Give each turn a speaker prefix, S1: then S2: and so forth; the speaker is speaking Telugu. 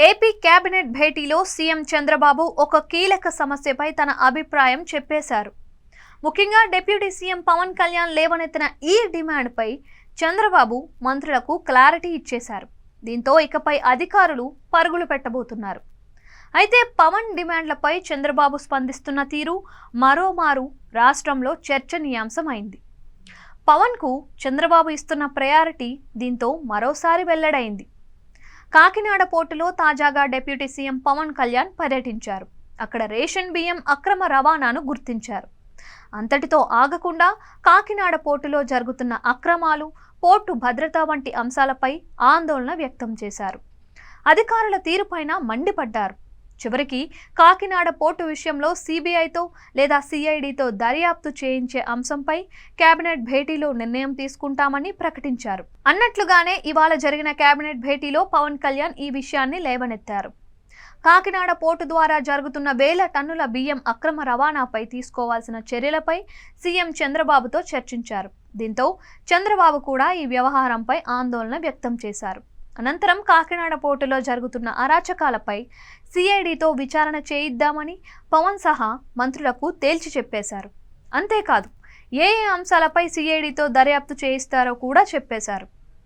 S1: ఏపీ కేబినెట్ భేటీలో సీఎం చంద్రబాబు ఒక కీలక సమస్యపై తన అభిప్రాయం చెప్పేశారు. ముఖ్యంగా డిప్యూటీ సీఎం పవన్ కళ్యాణ్ లేవనెత్తిన ఈ డిమాండ్పై చంద్రబాబు మంత్రులకు క్లారిటీ ఇచ్చేశారు. దీంతో ఇకపై అధికారులు పరుగులు పెట్టబోతున్నారు. అయితే పవన్ డిమాండ్లపై చంద్రబాబు స్పందిస్తున్న తీరు మరోమారు రాష్ట్రంలో చర్చనీయాంశమైంది. పవన్కు చంద్రబాబు ఇస్తున్న ప్రయారిటీ దీంతో మరోసారి వెల్లడైంది. కాకినాడ పోర్టులో తాజాగా డిప్యూటీ సీఎం పవన్ కళ్యాణ్ పర్యటించారు. అక్కడ రేషన్ బియ్యం అక్రమ రవాణాను గుర్తించారు. అంతటితో ఆగకుండా కాకినాడ పోర్టులో జరుగుతున్న అక్రమాలు, పోర్టు భద్రత వంటి అంశాలపై ఆందోళన వ్యక్తం చేశారు. అధికారుల తీరుపైన మండిపడ్డారు. చివరికి కాకినాడ పోర్టు విషయంలో సిబిఐతో లేదా సిఐడితో దర్యాప్తు చేయించే అంశంపై కేబినెట్ భేటీలో నిర్ణయం తీసుకుంటామని ప్రకటించారు. అన్నట్లుగానే ఇవాళ జరిగిన కేబినెట్ భేటీలో పవన్ కళ్యాణ్ ఈ విషయాన్ని లేవనెత్తారు. కాకినాడ పోర్టు ద్వారా జరుగుతున్న వేల టన్నుల బియ్యం అక్రమ రవాణాపై తీసుకోవాల్సిన చర్యలపై సీఎం చంద్రబాబుతో చర్చించారు. దీంతో చంద్రబాబు కూడా ఈ వ్యవహారంపై ఆందోళన వ్యక్తం చేశారు. అనంతరం కాకినాడ పోర్టులో జరుగుతున్న అరాచకాలపై సిఐడితో విచారణ చేయిద్దామని పవన్ సహా మంత్రులకు తేల్చి చెప్పేశారు. అంతేకాదు ఏ అంశాలపై సిఐడితో దర్యాప్తు చేయిస్తారో కూడా చెప్పేశారు.